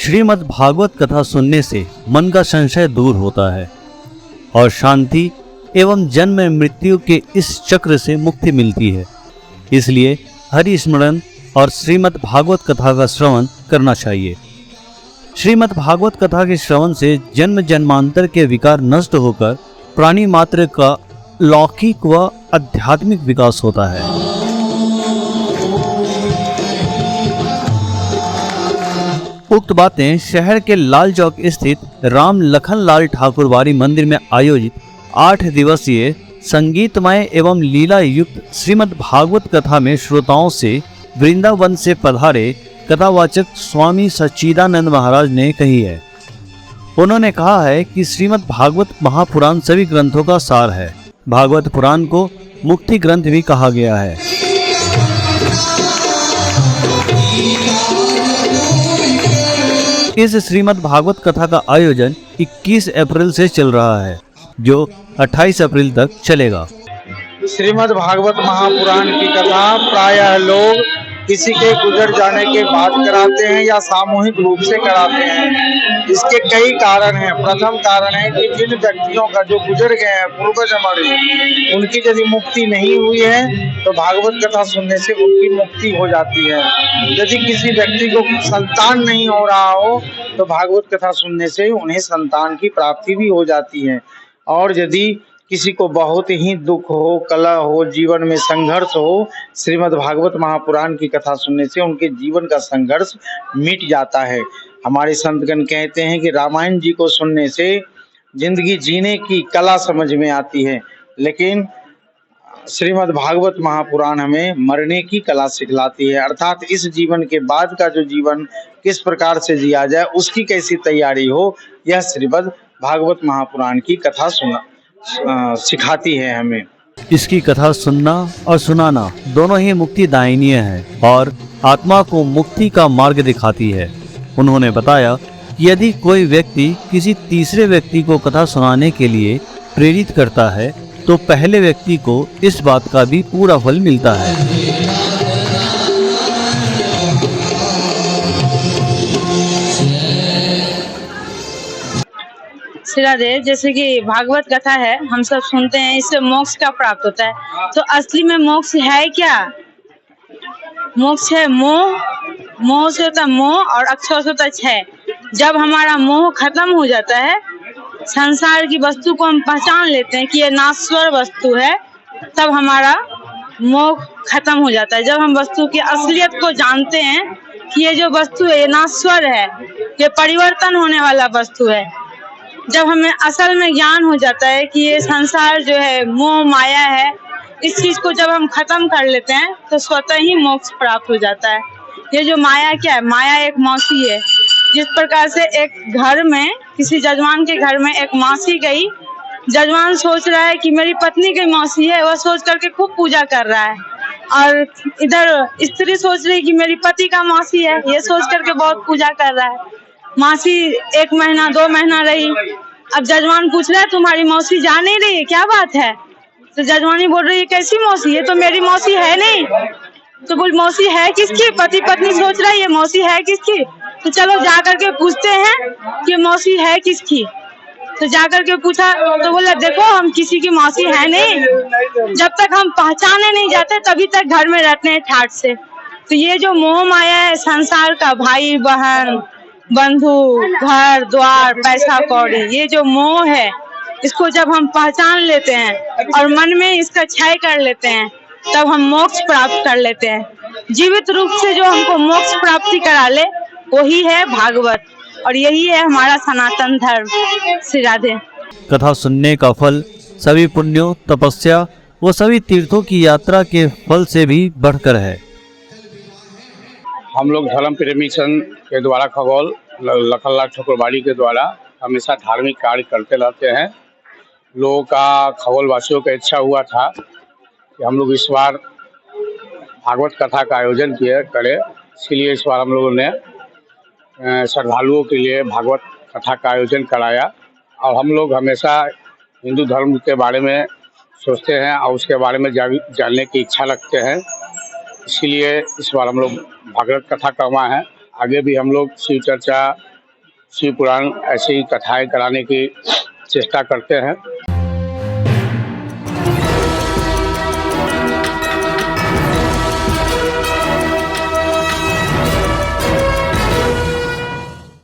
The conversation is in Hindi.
श्रीमद् भागवत कथा सुनने से मन का संशय दूर होता है और शांति एवं जन्म मृत्यु के इस चक्र से मुक्ति मिलती है। इसलिए हरि स्मरण और श्रीमद् भागवत कथा का श्रवण करना चाहिए। श्रीमद् भागवत कथा के श्रवण से जन्म जन्मांतर के विकार नष्ट होकर प्राणी मात्र का लौकिक व आध्यात्मिक विकास होता है। उक्त बातें शहर के लाल चौक स्थित राम लखन लाल ठाकुरवाड़ी मंदिर में आयोजित 8 दिवसीय संगीतमय एवं लीला युक्त श्रीमद् भागवत कथा में श्रोताओं से वृंदावन से पधारे कथावाचक स्वामी सच्चिदानंद महाराज ने कही है। उन्होंने कहा है कि श्रीमद् भागवत महापुराण सभी ग्रंथों का सार है। भागवत पुराण को मुक्ति ग्रंथ भी कहा गया है। इस श्रीमद् भागवत कथा का आयोजन 21 अप्रैल से चल रहा है, जो 28 अप्रैल तक चलेगा। श्रीमद् भागवत महापुराण की कथा प्रायः लोग किसी के गुजर जाने के बाद कराते हैं या सामूहिक रूप से कराते हैं। इसके कई कारण हैं। प्रथम कारण है कि जिन व्यक्तियों का जो गुजर गए हैं पूर्वज हमारे, उनकी यदि मुक्ति नहीं हुई है तो भागवत कथा सुनने से उनकी मुक्ति हो जाती है। यदि किसी व्यक्ति को संतान नहीं हो रहा हो तो भागवत कथा सुनने से उन्हें संतान की प्राप्ति भी हो जाती है। और यदि किसी को बहुत ही दुख हो, कलह हो, जीवन में संघर्ष हो, श्रीमद् भागवत महापुराण की कथा सुनने से उनके जीवन का संघर्ष मिट जाता है। हमारे संतगण कहते हैं कि रामायण जी को सुनने से जिंदगी जीने की कला समझ में आती है, लेकिन श्रीमद् भागवत महापुराण हमें मरने की कला सिखलाती है। अर्थात इस जीवन के बाद का जो जीवन किस प्रकार से जिया जाए, उसकी कैसी तैयारी हो, यह श्रीमद् भागवत महापुराण की कथा सिखाती है हमें। इसकी कथा सुनना और सुनाना दोनों ही मुक्तिदायिनी है और आत्मा को मुक्ति का मार्ग दिखाती है। उन्होंने बताया कि यदि कोई व्यक्ति किसी तीसरे व्यक्ति को कथा सुनाने के लिए प्रेरित करता है तो पहले व्यक्ति को इस बात का भी पूरा फल मिलता है। श्रीराधे, जैसे कि भागवत कथा है, हम सब सुनते हैं, इससे मोक्ष का प्राप्त होता है। तो असली में मोक्ष है क्या? मोक्ष है मोह। मोह से होता मोह और अक्षर से होता क्षय। जब हमारा मोह खत्म हो जाता है, संसार की वस्तु को हम पहचान लेते हैं कि ये नाश्वर वस्तु है, तब हमारा मोह खत्म हो जाता है। जब हम वस्तु की असलियत को जानते हैं कि ये जो वस्तु है ये नाश्वर है, ये परिवर्तन होने वाला वस्तु है, जब हमें असल में ज्ञान हो जाता है कि ये संसार जो है मोह माया है, इस चीज को जब हम खत्म कर लेते हैं तो स्वतः ही मोक्ष प्राप्त हो जाता है। ये जो माया क्या है? माया एक मौसी है। जिस प्रकार से एक घर में, किसी जजमान के घर में एक मौसी गई, जजमान सोच रहा है कि मेरी पत्नी की मौसी है, वह सोच करके खूब पूजा कर रहा है, और इधर स्त्री सोच रही है कि मेरी पति का मौसी है, ये सोच करके बहुत पूजा कर रहा है। मौसी 1 महीना 2 महीना रही। अब जजमान पूछ रहा है तुम्हारी मौसी जा नहीं रही है, क्या बात है? तो जजमानी बोल रही है कैसी मौसी? ये तो मेरी मौसी है नहीं। तो बोल मौसी है किसकी? पति पत्नी सोच रही है मौसी है किसकी? तो चलो जा करके पूछते हैं कि मौसी है किसकी। तो जा करके पूछा तो बोला देखो हम किसी की मौसी है नहीं। जब तक हम पहचाने नहीं जाते तभी तक घर में रहते हैं ठाट से। तो ये जो मोह माया है संसार का, भाई बहन, बंधु, घर द्वार, पैसा कौड़ी, ये जो मोह है, इसको जब हम पहचान लेते हैं और मन में इसका क्षय कर लेते हैं, तब हम मोक्ष प्राप्त कर लेते हैं। जीवित रूप से जो हमको मोक्ष प्राप्ति करा ले वही है भागवत, और यही है हमारा सनातन धर्म। श्री राधे। कथा सुनने का फल सभी पुण्यों, तपस्या व सभी तीर्थों की यात्रा के फल से भी बढ़कर है। हम लोग धर्म प्रेमी संघ के द्वारा खगौल लखन लाल ठाकुरवाड़ी के द्वारा हमेशा धार्मिक कार्य करते रहते हैं। लोगों का, खगौल वासियों का इच्छा हुआ था कि हम लोग इस बार भागवत कथा का आयोजन करें। इसलिए इस बार हम लोगों ने श्रद्धालुओं के लिए भागवत कथा का आयोजन कराया। और हम लोग हमेशा हिंदू धर्म के बारे में सोचते हैं और उसके बारे में जानने की इच्छा रखते हैं। इसीलिए इस बार हम लोग भागवत कथा करवा है। आगे भी हम लोग शिव चर्चा, शिव पुराण ऐसे ही कथाएं कराने की चेष्टा करते हैं।